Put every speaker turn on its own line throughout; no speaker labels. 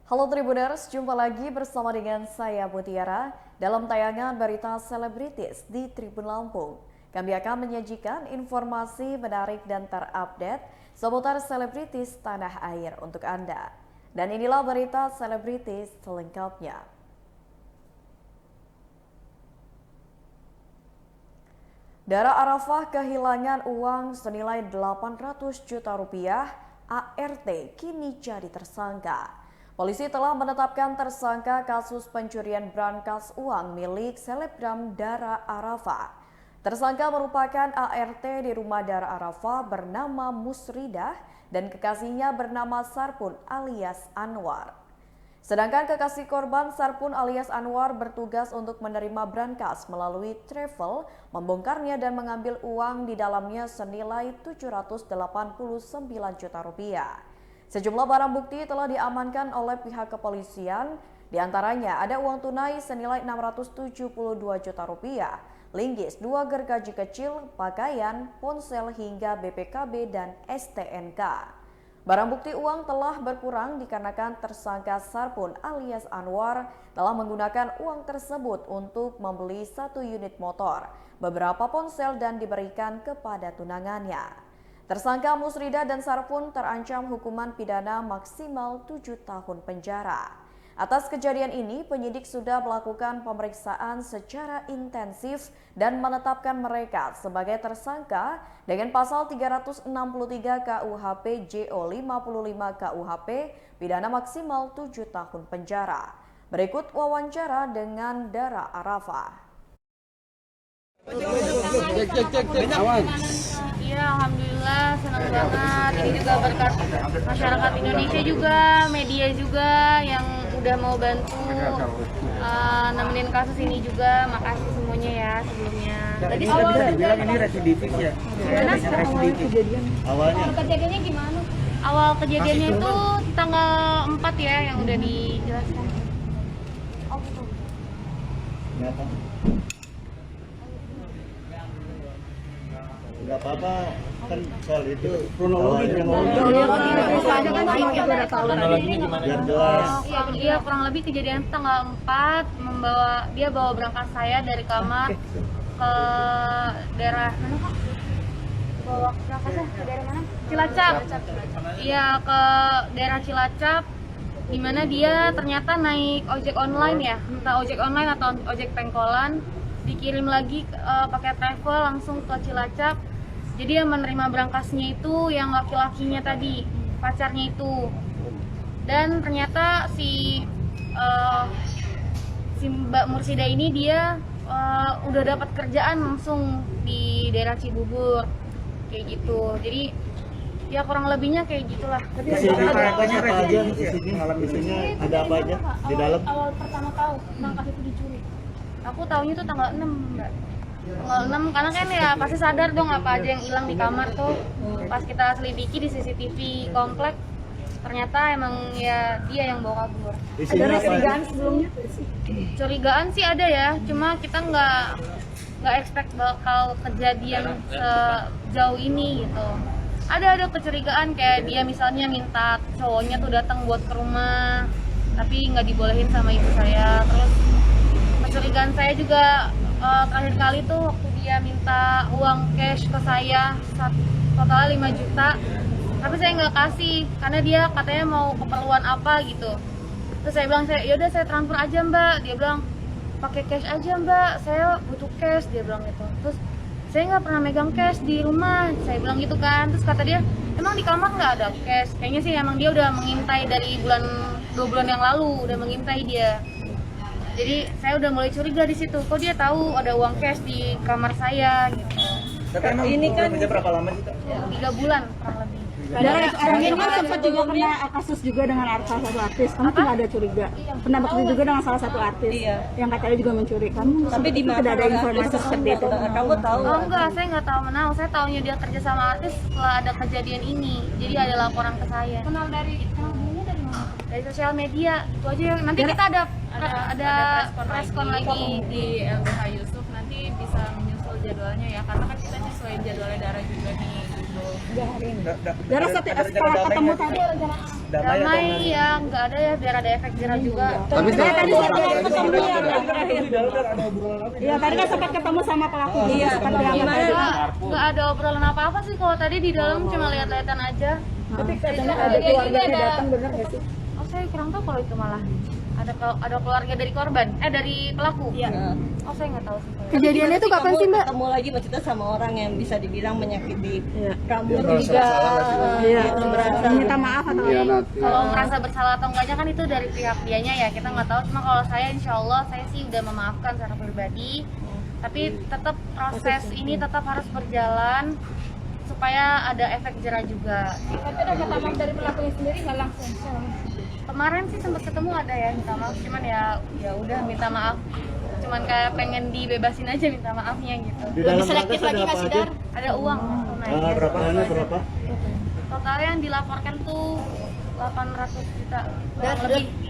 Halo Tribuners, jumpa lagi bersama dengan saya Mutiara dalam tayangan berita selebritis di Tribun Lampung. Kami akan menyajikan informasi menarik dan terupdate seputar selebritis tanah air untuk Anda. Dan inilah berita selebritis selengkapnya. Dara Arafah kehilangan uang senilai 800 juta rupiah, ART kini jadi tersangka. Polisi telah menetapkan tersangka kasus pencurian brankas uang milik selebgram Dara Arafah. Tersangka merupakan ART di rumah Dara Arafah bernama Musridah dan kekasihnya bernama Sarpun alias Anwar. Sedangkan kekasih korban Sarpun alias Anwar bertugas untuk menerima brankas melalui travel, membongkarnya dan mengambil uang di dalamnya senilai 789 juta rupiah. Sejumlah barang bukti telah diamankan oleh pihak kepolisian, diantaranya ada uang tunai senilai 672 juta rupiah, linggis, 2 gergaji kecil, pakaian, ponsel hingga BPKB dan STNK. Barang bukti uang telah berkurang dikarenakan tersangka Sarpun alias Anwar telah menggunakan uang tersebut untuk membeli 1 unit motor, beberapa ponsel dan diberikan kepada tunangannya. Tersangka Musridah dan Sarpun terancam hukuman pidana maksimal 7 tahun penjara. Atas kejadian ini, penyidik sudah melakukan pemeriksaan secara intensif dan menetapkan mereka sebagai tersangka dengan pasal 363 KUHP JO 55 KUHP, pidana maksimal 7 tahun penjara. Berikut wawancara dengan Dara Arafah.
Iya, alhamdulillah senang banget. Ini juga berkat masyarakat Indonesia juga, media juga yang udah mau bantu nemenin kasus ini juga. Makasih semuanya ya sebelumnya.
Tadi bisa dibilang ini residivis ya?
Gimana?
Residivis. Awalnya?
Kejadiannya gimana? Awal kejadiannya itu tanggal 4 ya yang udah dijelaskan. Oh gitu.
Nggak apa-apa, kan soal itu
Kronologinya
gimana? Biar jelas.
Iya, kurang lebih kejadian tanggal 4 dia bawa berangkat saya dari kamar ke daerah mana Kak? Bawa berangkatnya ke daerah mana? Cilacap. Iya, ke daerah Cilacap, di mana dia ternyata naik ojek online ya, entah ojek online atau ojek pengkolan, dikirim lagi pakai travel langsung ke Cilacap. Jadi yang menerima berangkasnya itu yang laki-lakinya tadi, pacarnya itu. Dan ternyata si Mbak Mursida ini dia udah dapat kerjaan langsung di daerah Cibubur, kayak gitu. Jadi ya kurang lebihnya kayak gitulah.
Di sini apa aja? Di sini ada apa aja di dalam?
Awal pertama tahu berangkas itu dicuri. Aku tahunya tuh tanggal 6, Mbak. Tanggal 6 karena kan ya pasti sadar dong apa aja yang hilang di kamar tuh. Pas kita selidiki di CCTV komplek, ternyata emang ya dia yang bawa kabur.
Ada curigaan
sebelumnya? Curigaan sih ada ya, cuma kita nggak expect bakal kejadian sejauh ini gitu. Ada kecurigaan kayak dia misalnya minta cowoknya tuh datang buat ke rumah, tapi nggak dibolehin sama ibu saya. Terus kecurigaan saya juga terakhir kali tuh waktu dia minta uang cash ke saya totalnya 5 juta, tapi saya nggak kasih karena dia katanya mau keperluan apa gitu. Terus saya bilang, yaudah saya transfer aja Mbak. Dia bilang pakai cash aja Mbak, saya butuh cash, dia bilang gitu. Terus saya nggak pernah megang cash di rumah, saya bilang gitu kan. Terus kata dia, emang di kamar nggak ada cash? Kayaknya sih emang dia udah mengintai dari 2 bulan yang lalu, udah mengintai dia. Jadi saya udah mulai curiga di situ, kok dia tahu ada uang cash di kamar saya gitu.
Ini kan berapa lama sih?
3 bulan kurang lebih.
Ini sempat juga kena kasus juga dengan salah satu artis. Kamu tuh nggak ada curiga? Pernah bekerja juga dengan salah satu artis yang katanya juga mencuri. Kamu tapi di mana tidak ada informasi seperti itu?
Kamu tahu?
Oh enggak, saya nggak tahu menau. Saya tahunya dia kerja sama artis setelah ada kejadian ini. Jadi ada laporan ke saya. Kenal dari mana? Dari sosial media. Itu aja. Nanti kita ada preskon lagi
di LBH Yusuf, nanti bisa menyusul jadwalnya ya, karena kan kita nyesuaiin jadwalnya Dara juga nih gitu.
3 hari ini. Dara setelah ketemu tadi
Damai ya, nggak ada ya, biar ada efek jerah juga.
Tapi tadi sempat ketemu ya terakhir. Iya, tadi kan sempat ketemu sama pelaku. Iya,
Nggak ada obrolan apa-apa sih, kalau tadi di dalam cuma lihat-lihatan aja.
Tapi katanya ada keluarganya datang, benar nggak sih?
Oh, saya kurang tahu kalau itu malah. Ada keluarga dari korban, dari pelaku. Iya. Oh, saya nggak tahu sih.
Kejadiannya itu kapan sih, Mbak?
Ketemu lagi maksudnya sama orang yang bisa dibilang menyakiti kamu
Ya,
juga.
Iya,
merasa
minta maaf atau
Kalau merasa bersalah atau enggaknya kan itu dari pihak dianya ya, kita nggak tahu. Cuma kalau saya, insya Allah saya sih udah memaafkan secara pribadi. Tapi tetap proses ini tetap harus berjalan supaya ada efek jerah juga.
Tapi ada kata maaf dari pelakunya sendiri nggak langsung?
Kemarin sih sempat ketemu ada ya minta maaf, cuman ya udah minta maaf. Cuman kayak pengen dibebasin aja minta maafnya gitu.
Di dalam selektif lagi nggak sih, Dar?
Ada uang tunai.
Berapa?
Total yang dilaporkan tuh 800 juta.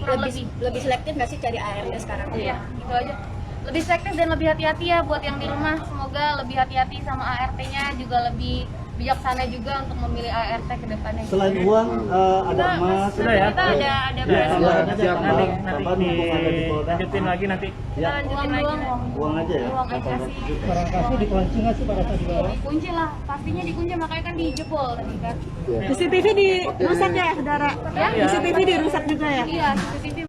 Kurang
lebih selektif nggak sih cari ART sekarang?
Iya, gitu aja. Lebih selektif dan lebih hati-hati ya buat yang di rumah. Semoga lebih hati-hati sama ART-nya, juga lebih bijaksana juga untuk memilih ART ke depannya.
Selain uang, ada emas.
Kita ada beras.
Nanti
lanjutin lagi nanti.
Ya,
Lanjutin lagi.
uang aja ya.
Uang aja sih.
Barangkali dikunci nggak sih pada saat dibawa?
Dikunci lah, pastinya dikunci, makanya kan dijebol tadi kan.
CCTV dirusak ya, Saudara?
Ya?
CCTV dirusak juga ya?
Iya, CCTV.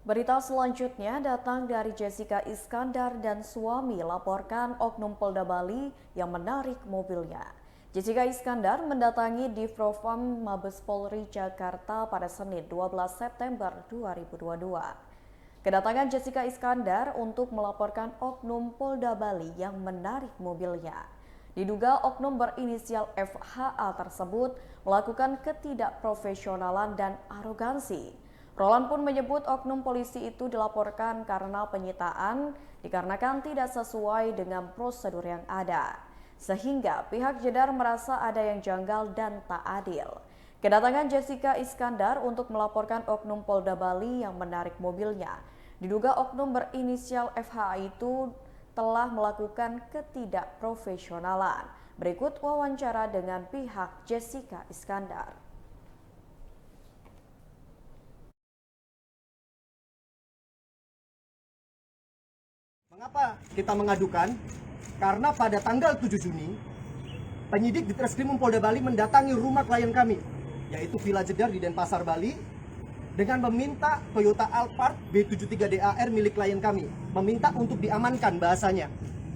Berita selanjutnya datang dari Jessica Iskandar dan suami laporkan oknum Polda Bali yang menarik mobilnya. Jessica Iskandar mendatangi Divpropam Mabes Polri Jakarta pada Senin 12 September 2022. Kedatangan Jessica Iskandar untuk melaporkan oknum Polda Bali yang menarik mobilnya. Diduga oknum berinisial FHA tersebut melakukan ketidakprofesionalan dan arogansi. Roland pun menyebut oknum polisi itu dilaporkan karena penyitaan dikarenakan tidak sesuai dengan prosedur yang ada. Sehingga pihak Jedar merasa ada yang janggal dan tak adil. Kedatangan Jessica Iskandar untuk melaporkan oknum Polda Bali yang menarik mobilnya. Diduga oknum berinisial FH itu telah melakukan ketidakprofesionalan. Berikut wawancara dengan pihak Jessica Iskandar.
Mengapa kita mengadukan? Karena pada tanggal 7 Juni, penyidik di Treskrimum Polda Bali mendatangi rumah klien kami, yaitu Villa Jedar di Denpasar, Bali, dengan meminta Toyota Alphard B73DAR milik klien kami, meminta untuk diamankan bahasanya.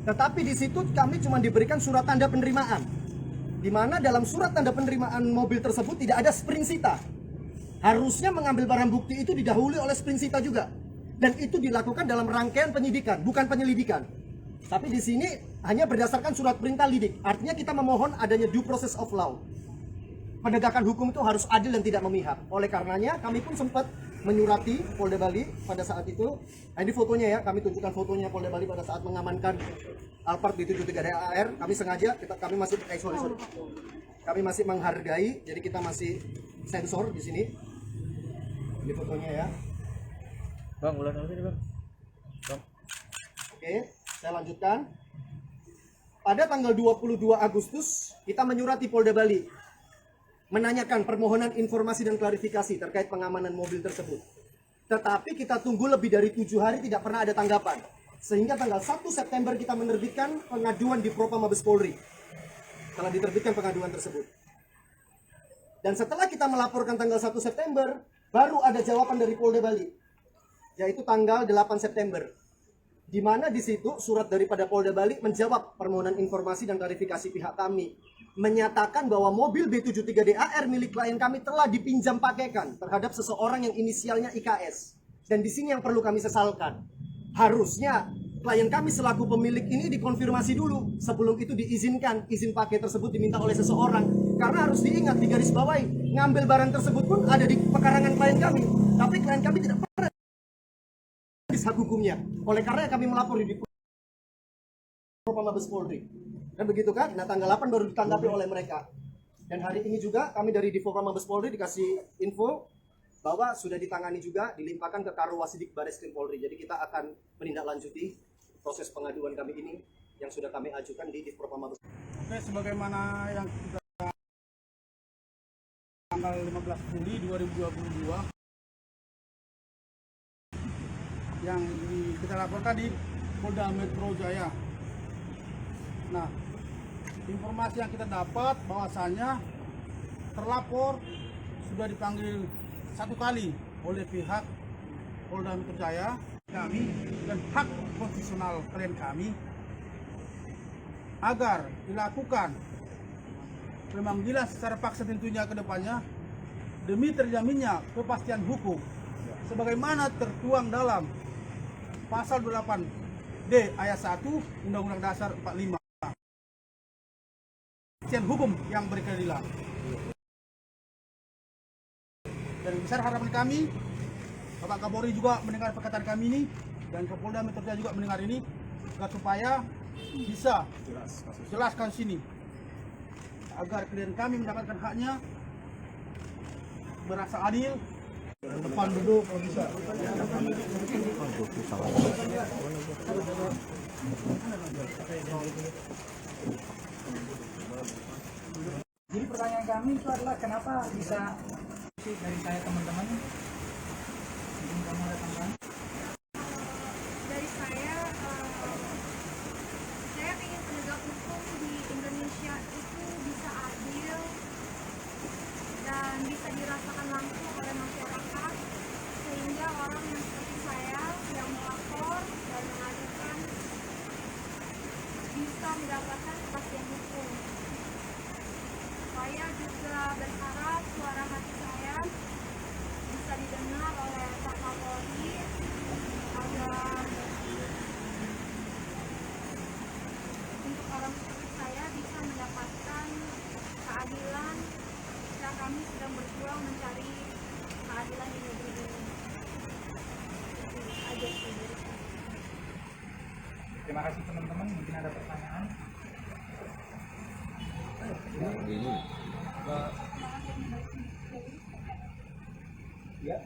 Tetapi di situ kami cuma diberikan surat tanda penerimaan, di mana dalam surat tanda penerimaan mobil tersebut tidak ada springsita. Harusnya mengambil barang bukti itu didahului oleh springsita juga. Dan itu dilakukan dalam rangkaian penyidikan, bukan penyelidikan. Tapi di sini hanya berdasarkan surat perintah lidik. Artinya kita memohon adanya due process of law. Penegakan hukum itu harus adil dan tidak memihak. Oleh karenanya kami pun sempat menyurati Polda Bali pada saat itu. Nah, ini fotonya ya, kami tunjukkan fotonya Polda Bali pada saat mengamankan Alphard B73DAR. Kami sengaja, kami masih kami masih menghargai, jadi kita masih sensor di sini. Ini fotonya ya.
Bang, ulang lagi nih, Bang.
Oke, saya lanjutkan. Pada tanggal 22 Agustus, kita menyurati Polda Bali menanyakan permohonan informasi dan klarifikasi terkait pengamanan mobil tersebut. Tetapi kita tunggu lebih dari 7 hari tidak pernah ada tanggapan. Sehingga tanggal 1 September kita menerbitkan pengaduan di Propam Mabes Polri. Telah diterbitkan pengaduan tersebut. Dan setelah kita melaporkan tanggal 1 September, baru ada jawaban dari Polda Bali, yaitu tanggal 8 September. Di mana di situ surat daripada Polda Bali menjawab permohonan informasi dan klarifikasi pihak kami, menyatakan bahwa mobil B73DAR milik klien kami telah dipinjam pakaikan terhadap seseorang yang inisialnya IKS. Dan di sini yang perlu kami sesalkan, harusnya klien kami selaku pemilik ini dikonfirmasi dulu sebelum itu diizinkan izin pakai tersebut diminta oleh seseorang. Karena harus diingat, di garis bawahi, ngambil barang tersebut pun ada di pekarangan klien kami, tapi klien kami tidak pernah hak hukumnya. Oleh karena kami melapor di Propam Mabes Polri. Dan begitu kan? Nah, tanggal 8 baru ditanggapi oleh mereka. Dan hari ini juga kami dari Divpropam Mabes Polri dikasih info bahwa sudah ditangani juga, dilimpahkan ke Karo Wasidik Bareskrim Polri. Jadi kita akan menindaklanjuti proses pengaduan kami ini yang sudah kami ajukan di Divpropam Mabes.
Oke, sebagaimana yang kita tanggal 15 Juli 2022 yang kita laporkan di Polda Metro Jaya. Nah, informasi yang kita dapat bahwasanya terlapor sudah dipanggil 1 kali oleh pihak Polda Metro Jaya kami dan hak konstitusional klien kami agar dilakukan pemanggilan secara paksa tentunya ke depannya demi terjaminnya kepastian hukum sebagaimana tertuang dalam pasal 28D ayat 1 Undang-Undang Dasar 45. Kepastian hukum yang berkeadilan. Dan besar harapan kami, Bapak Kapolri juga mendengar perkataan kami ini dan Kapolda Metro Jaya juga mendengar ini supaya bisa jelas kasus ini agar klien kami mendapatkan haknya, merasa adil. Depan duduk kalau bisa.
Jadi pertanyaan kami itu adalah kenapa bisa dari saya teman-teman mungkin kamu ada tambahan?
Dari saya ingin penegak hukum di Indonesia itu bisa adil dan bisa dirasakan langsung oleh masyarakat sehingga orang yang seperti saya yang melapor dan mengajukan bisa mendapatkan kepastian hukum. Saya juga berharap suara hati saya bisa didengar oleh Pak Kapolri agar untuk orang seperti saya bisa mendapatkan keadilan jika kami sedang berjuang mencari keadilan di negeri ini. Itu aja sih dari saya.
Terima kasih teman-teman, mungkin ada pertanyaan.
Ya.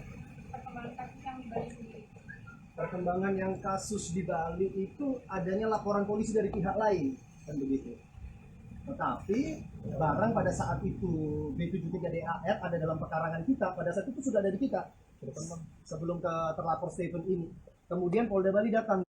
Perkembangan yang kasus di Bali itu adanya laporan polisi dari pihak lain, kan begitu. Tetapi barang pada saat itu B73DAR ada dalam pekarangan kita, pada saat itu sudah ada di kita sebelum ke terlapor Stephen ini. Kemudian Polda Bali datang.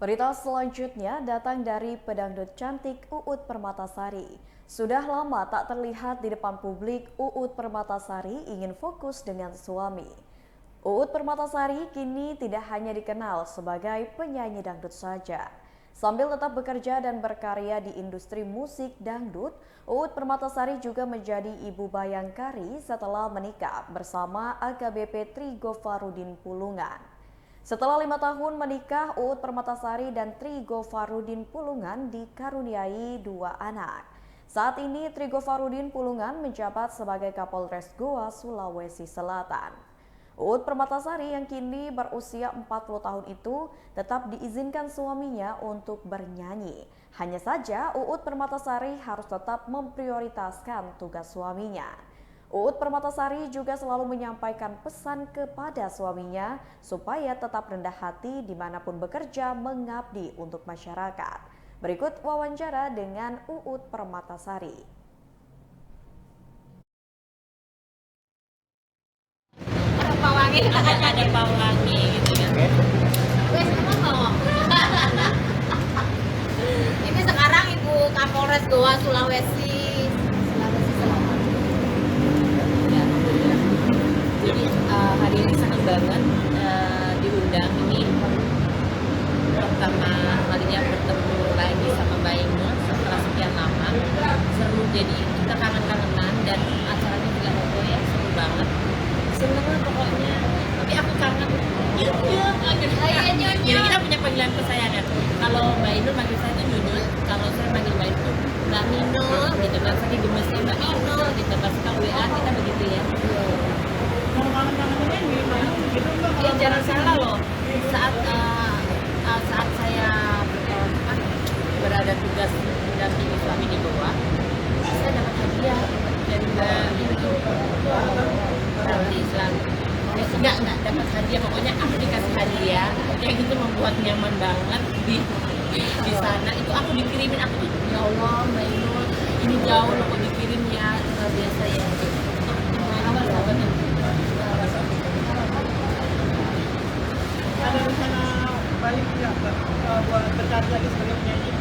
Berita selanjutnya datang dari pedangdut cantik Uut Permatasari. Sudah lama tak terlihat di depan publik, Uut Permatasari ingin fokus dengan suami. Uut Permatasari kini tidak hanya dikenal sebagai penyanyi dangdut saja. Sambil tetap bekerja dan berkarya di industri musik dangdut, Uut Permatasari juga menjadi ibu bayangkari setelah menikah bersama AKBP Tri Gofarudin Pulungan. Setelah 5 tahun menikah, Uut Permatasari dan Tri Gofarudin Pulungan dikaruniai 2 anak. Saat ini Tri Gofarudin Pulungan menjabat sebagai Kapolres Goa, Sulawesi Selatan. Uut Permatasari yang kini berusia 40 tahun itu tetap diizinkan suaminya untuk bernyanyi. Hanya saja Uut Permatasari harus tetap memprioritaskan tugas suaminya. Uut Permatasari juga selalu menyampaikan pesan kepada suaminya supaya tetap rendah hati dimanapun bekerja mengabdi untuk masyarakat. Berikut wawancara dengan Uut Permatasari.
Ada pawangi gitu ya. Wes ngomong. Ini sekarang Ibu Kapolres Goa Sulawesi Selatan. Ya, jadi hari ini senang banget diundang ini pertama kalinya bertemu lagi sama Mbak Inul setelah sekian lama. Seru, jadi kita kangen-kangenan dan acaranya juga ya seru banget. Seneng lah pokoknya, tapi aku kangen nyun. Jadi kita punya panggilan kesayangan. Kalau Mbak Inul manggil saya itu Nyunul, kalau saya manggil Mbak Inul Mbak Minul gitu kan, saking gemesnya Mbak Inul gitu, pas suka WA kita begitu ya.
Kalau kangen-kangennya gimana? Gitu Mbak?
Ya jangan salah loh, saat saya berada tugas dan itu selalu nggak dapat hadiah, pokoknya aku dikasih hadiah yang itu membuat nyaman banget di sana. Itu aku dikirimin, aku tuh ya Allah Mbak Inul, ini jauh loh kok dikirim ya, luar biasa ya. Apa sahabatnya?
Ada rencana balik ya buat berkarya lagi sebagai penyanyi?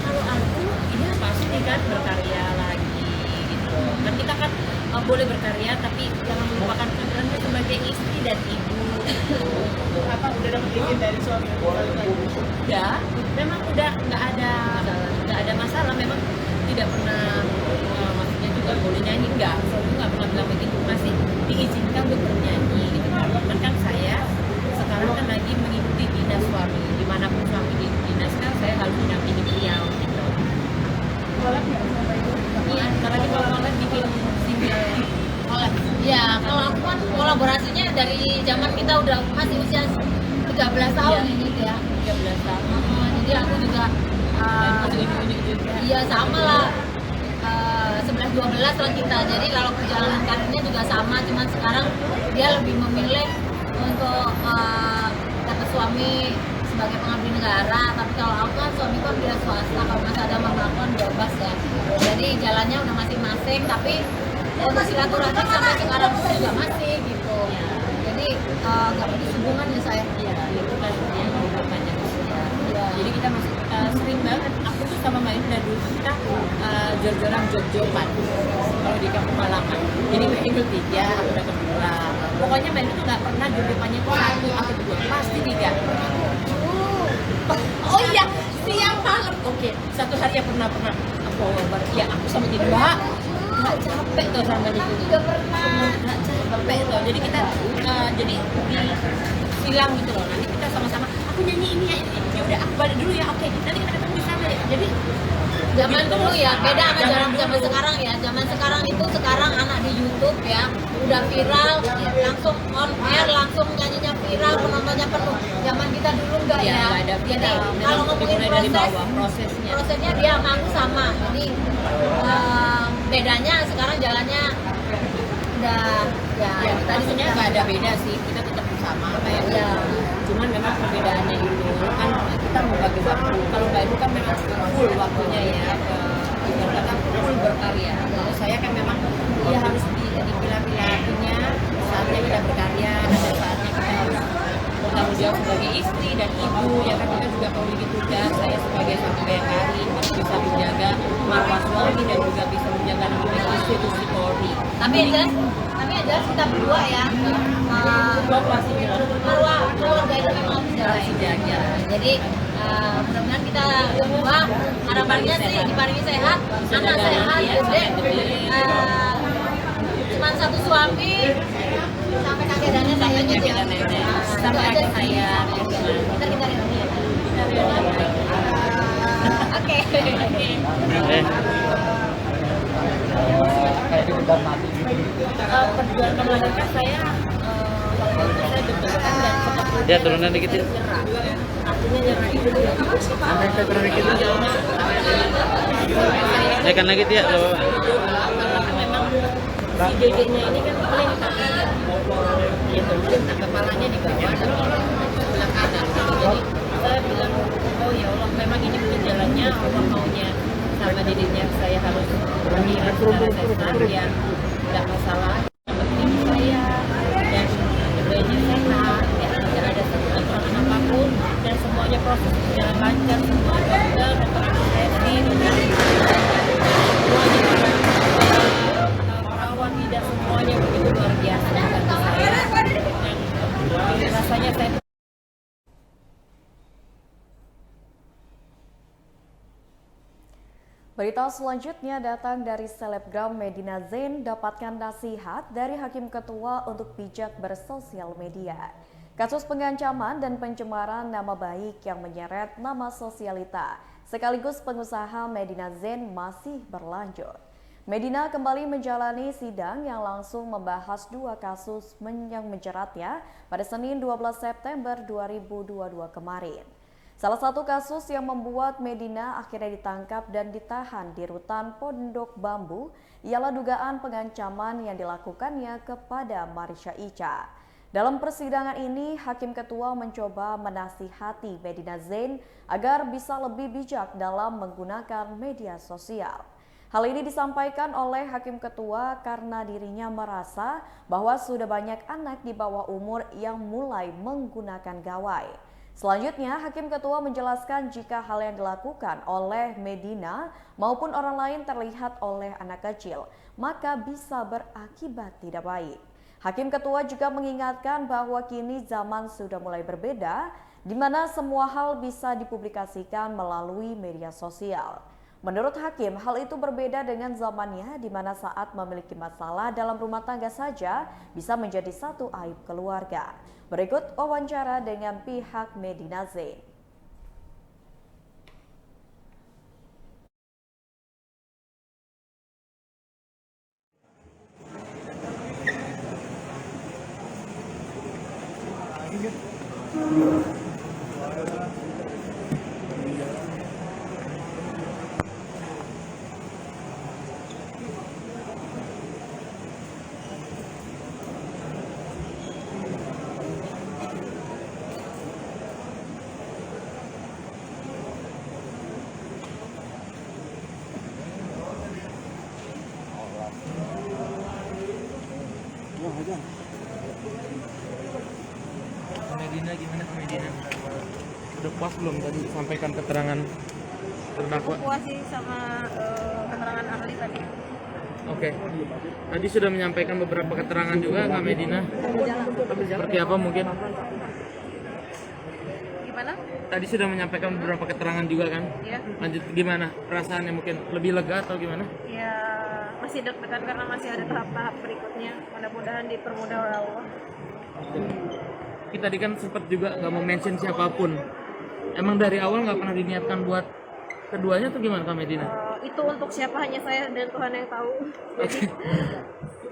Kalau aku ini pasti kan berkarya lagi gitu. Kan kita kan boleh berkarya tapi jangan melupakan perannya sebagai istri dan ibu.
Apa udah dapat izin dari suami?
Udah, memang udah nggak ada masalah. Memang tidak pernah maksudnya juga boleh nyanyi, nggak. Suami nggak pernah bilang begitu, masih diizinkan untuk bernyanyi gitu. Cuman kan saya sekarang kan lagi mengikuti dinas suami, dimanapun suami di dinas kan saya harus mendampingi beliau gitu. Iya, apalagi kalau collab bikin single.
Collab. Ya, kalau aku kan kolaborasinya dari zaman kita udah masih usia 13 tahun
Iya.
ini ya.
13 tahun.
Jadi aku juga iya sama lah. 11-12 lah kita. Jadi kalau perjalanan karirnya juga sama, cuman sekarang dia lebih memilih untuk dapat suami sebagai pengabdi negara. Tapi kalau aku kan suami kan dia swasta, kalau masih ada melakukan bebas ya. Jadi jalannya udah masing-masing, tapi untuk silaturahmi sampai sekarang pun juga masih gitu. Jadi nggak putus hubungan ya saya.
Iya, itu kan yang banyak usia. Jadi kita masih sering banget. Aku tuh sama Mbak Inul dari dulu kita jor-joran jog-jogan kalau di kampung halaman. Jadi Mbak Inul 3, aku udah kedua. Pokoknya Mbak Inul tuh nggak pernah jog-jogannya tuh 1 atau 2, pasti 3. Oh iya, siang malam. Oke, satu hari ya pernah aku ya aku sama jadi Mbak. Nggak capek tuh sama itu juga pernah nggak capek tuh, jadi kita jadi silang gitu loh, nanti kita sama-sama aku nyanyi ini ya udah aku balik dulu ya, oke nanti kita ketemu di sana ya. Jadi
Zaman dulu ya beda sama zaman sekarang ya. Zaman sekarang itu sekarang anak di YouTube ya udah viral, langsung on air, langsung nyanyinya viral, penontonnya penuh. Zaman kita dulu enggak
ya
ya.
nggak ada
Jadi
viral.
kalau
Memang
ngomongin
dimulai dari
proses,
bawah prosesnya.
dia sama aku sama. Jadi bedanya sekarang jalannya udah ya,
Ya,
kita
maksudnya nggak ada beda sih, kita tetap sama kayak
ya.
cuman memang perbedaannya itu kan kita membagi waktu. Kalau Mbak Ibu kan memang full waktunya ya, ibaratnya full berkarya. Kalau saya kan memang ya harus dipilah-pilah waktunya, saatnya kita berkarya, ada saatnya kita harus bertanggung jawab sebagai istri dan ibu, ya kan kita juga memiliki tugas. Saya sebagai satu bayangkari harus bisa menjaga marwah suami dan juga bisa menjaga nama institusi Polri.
Tapi yang jelas kita berdua ya marwah keluarga itu memang harus dijaga. Jadi mudah-mudahan kita berdua harapannya sih diparingi sehat, anak sehat, gede, cuma satu suami sampai kakek dan nenek gitu ya.
Sampai kakek saya.
Kita rindu ya. Oke.
Kayak udah mati gitu.
Perjuangan melahirkan saya waktu itu saya deg-degan dan sempat
Ya turunan dikit ya.
artinya nyerah itu
Turun dikit. Naikkan lagi ya.
karena kan memang si dedeknya ini kan melengkap gitu, nah kepalanya di bawah dan sebelah kanan gitu. Jadi saya bilang oh ya Allah, memang ini bukan jalannya, Allah maunya sama dedeknya saya harus mengira secara sehat ya nggak masalah, yang penting saya dan bayinya sehat ya, tidak ada kekurangan apapun dan semuanya proses berjalan lancar, semua dokter anestesi semuanya perawat tidak semuanya begitu luar biasa membantu saya dan rasanya saya.
Berita selanjutnya datang dari selebgram Medina Zain, dapatkan nasihat dari Hakim Ketua untuk bijak bersosial media. Kasus pengancaman dan pencemaran nama baik yang menyeret nama sosialita sekaligus pengusaha Medina Zain masih berlanjut. Medina kembali menjalani sidang yang langsung membahas 2 kasus yang menjeratnya pada Senin 12 September 2022 kemarin. Salah satu kasus yang membuat Medina akhirnya ditangkap dan ditahan di rutan Pondok Bambu ialah dugaan pengancaman yang dilakukannya kepada Marisha Ica. Dalam persidangan ini, Hakim Ketua mencoba menasihati Medina Zain agar bisa lebih bijak dalam menggunakan media sosial. Hal ini disampaikan oleh Hakim Ketua karena dirinya merasa bahwa sudah banyak anak di bawah umur yang mulai menggunakan gawai. Selanjutnya, Hakim Ketua menjelaskan jika hal yang dilakukan oleh Medina maupun orang lain terlihat oleh anak kecil, maka bisa berakibat tidak baik. Hakim Ketua juga mengingatkan bahwa kini zaman sudah mulai berbeda, di mana semua hal bisa dipublikasikan melalui media sosial. Menurut Hakim, hal itu berbeda dengan zamannya di mana saat memiliki masalah dalam rumah tangga saja bisa menjadi satu aib keluarga. Berikut wawancara dengan pihak Medina Zain.
Medina gimana Medina? Udah puas belum tadi sampaikan keterangan terdakwa?
Puas sih sama keterangan ahli tadi.
Oke. Tadi sudah menyampaikan beberapa keterangan juga Kak Medina. Seperti apa mungkin?
Gimana?
Tadi sudah menyampaikan beberapa keterangan juga kan?
Ya.
Lanjut gimana? Perasaannya mungkin lebih lega atau gimana?
Ya masih deg-degan karena masih ada tahap-tahap berikutnya. Mudah-mudahan dipermudah oleh Allah.
Kita tadi kan sempat juga nggak mau mention siapapun. Emang dari awal nggak pernah diniatkan buat keduanya atau gimana Kak Medina?
Itu untuk siapa hanya saya dan Tuhan yang tahu.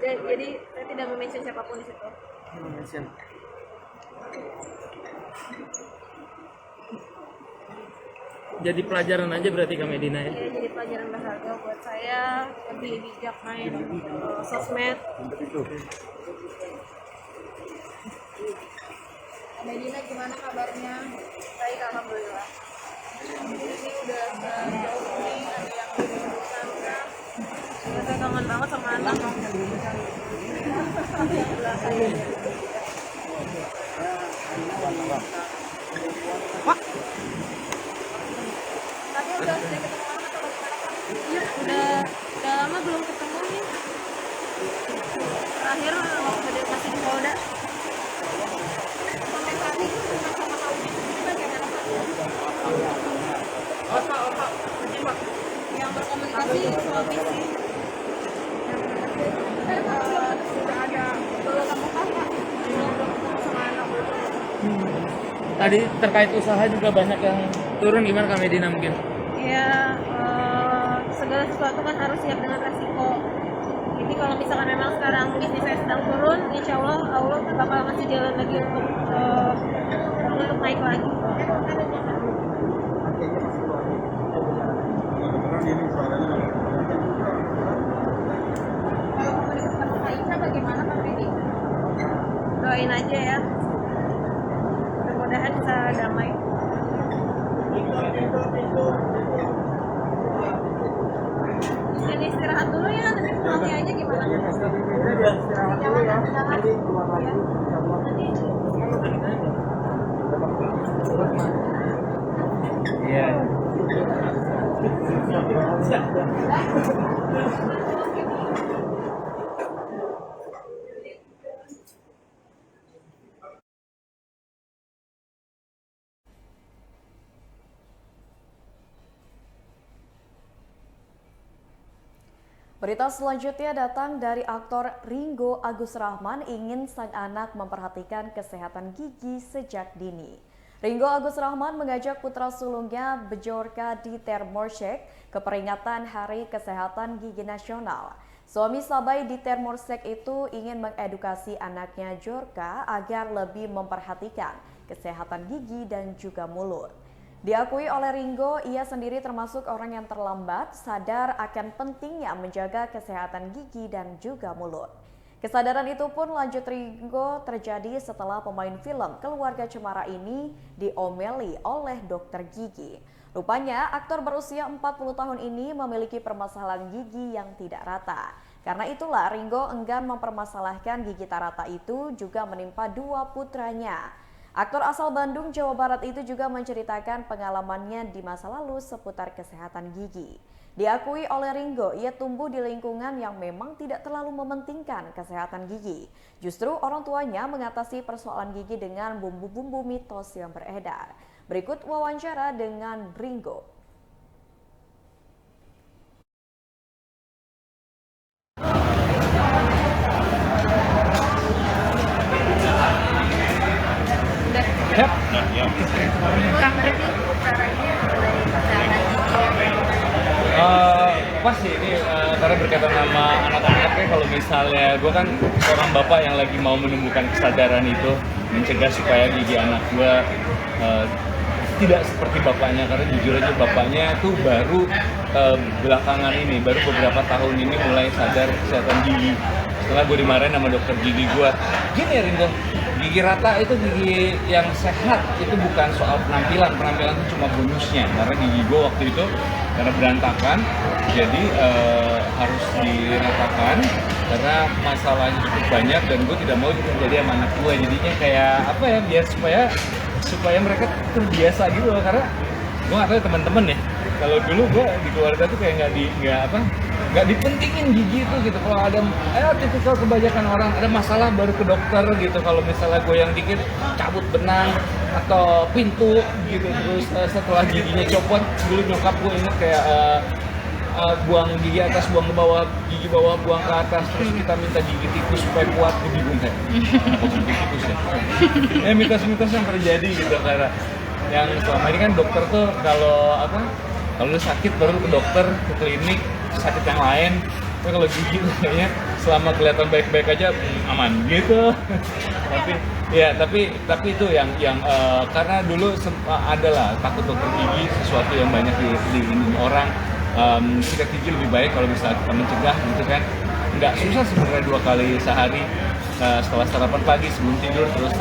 Jadi saya tidak mention siapapun di situ.
Mention. Jadi pelajaran aja berarti Kak Medina ya?
Ya, jadi pelajaran berharga buat saya, lebih bijak main sosmed. Medina gimana kabarnya? Baik, alhamdulillah. Ini udah jauh ini ada yang dibutuhkan kan? Ya, saya kangen banget sama anak. Tadi udah sering ketemu anak atau gimana? Iya, udah lama belum ketemu nih. Terakhir waktu dia masih di Polda. Yang berkomunikasi suami sih. Sudah ada belum ketemu kakak, belum ketemu sama anak.
Tadi terkait usaha juga banyak yang turun, gimana Kak Medina mungkin?
Ya, segala sesuatu kan harus siap dengan resiko. Jadi kalau misalkan memang sekarang bisnis saya sedang turun, insya Allah bakal ngasih jalan lagi untuk naik lagi. Kalau komunikasi sama Kak Ica bagaimana Kak Medi? Doain aja ya. Mudah-mudahan bisa damai. Jadi istirahat dulu ya, nanti nanti aja gimana?
Iya.
Berita selanjutnya datang dari aktor Ringo Agus Rahman ingin sang anak memperhatikan kesehatan gigi sejak dini. Ringo Agus Rahman mengajak putra sulungnya Bjorka Dieter Morsek ke peringatan Hari Kesehatan Gigi Nasional. Suami Sabai Dieter Morsek itu ingin mengedukasi anaknya Bjorka agar lebih memperhatikan kesehatan gigi dan juga mulut. Diakui oleh Ringo, ia sendiri termasuk orang yang terlambat sadar akan pentingnya menjaga kesehatan gigi dan juga mulut. Kesadaran itu pun lanjut Ringo terjadi setelah pemain film Keluarga Cemara ini diomeli oleh dokter gigi. Rupanya aktor berusia 40 tahun ini memiliki permasalahan gigi yang tidak rata. Karena itulah Ringo enggan mempermasalahkan gigi tak rata itu juga menimpa dua putranya. Aktor asal Bandung, Jawa Barat itu juga menceritakan pengalamannya di masa lalu seputar kesehatan gigi. Diakui oleh Ringo, ia tumbuh di lingkungan yang memang tidak terlalu mementingkan kesehatan gigi. Justru orang tuanya mengatasi persoalan gigi dengan bumbu-bumbu mitos yang beredar. Berikut wawancara dengan Ringo.
Pas sih ini karena berkaitan sama anak-anak ya, kalau misalnya gue kan seorang bapak yang lagi mau menumbuhkan kesadaran itu, mencegah supaya gigi anak gue tidak seperti bapaknya, karena jujur aja bapaknya tuh baru belakangan ini, baru beberapa tahun ini mulai sadar kesehatan gigi. Setelah gue dimarahin sama dokter gigi gue, gini ya Ringo, gigi rata itu gigi yang sehat, itu bukan soal penampilan itu cuma bonusnya, karena gigi gue waktu itu karena berantakan, jadi harus diratakan karena masalahnya cukup banyak dan gue tidak mau terjadi sama anak gue, jadinya kayak apa ya, biar supaya mereka terbiasa gitu loh, karena gue nggak tahu teman-teman ya, kalau dulu gue di keluarga tuh kayak nggak dipentingin gigi itu gitu. Kalau ada tipikal kebanyakan orang ada masalah baru ke dokter gitu, kalau misalnya goyang dikit cabut benang atau pintu gitu, terus setelah giginya copot, dulu nyokap gue inget kayak buang gigi atas, buang ke bawah, gigi bawah buang ke atas, terus kita minta gigi tikus supaya kuat, gue bingung kayak gigi tikus ya. Mitos-mitos yang terjadi gitu, karena yang selama ini kan dokter tuh kalau lu sakit baru ke dokter, ke klinik, sakit yang lain. Tapi kalau gigi tuh kayaknya selama kelihatan baik-baik aja aman gitu. tapi itu yang karena dulu adalah takut dokter gigi, sesuatu yang banyak di orang. Sikat gigi lebih baik kalau misalnya kita mencegah gitu kan. Nggak susah sebenarnya 2 kali sehari setelah sarapan pagi sebelum tidur, terus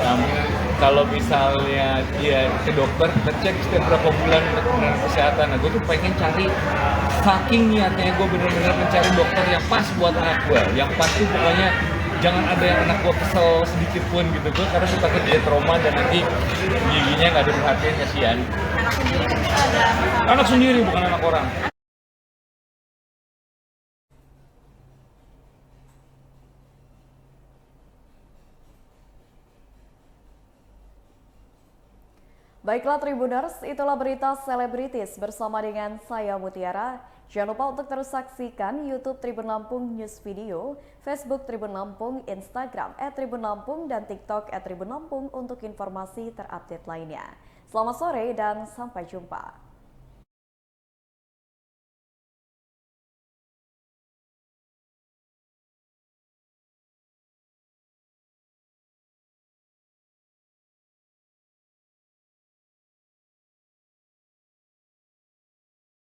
kalau misalnya dia ke dokter, kita cek setiap berapa bulan benar kesehatan. Nah, gue tuh pengen cari, saking niatnya gue bener-bener mencari dokter yang pas buat anak gue, yang pas tuh pokoknya jangan ada yang anak gue kesel sedikit pun gitu, gue karena suka dia trauma dan nanti giginya nggak ada perhatian, kasihan. Anak sendiri bukan anak orang.
Baiklah Tribuners, itulah berita selebritis bersama dengan saya Mutiara. Jangan lupa untuk terus saksikan YouTube Tribun Lampung News Video, Facebook Tribun Lampung, Instagram @tribunlampung, dan TikTok @tribunlampung untuk informasi terupdate lainnya. Selamat sore dan sampai jumpa.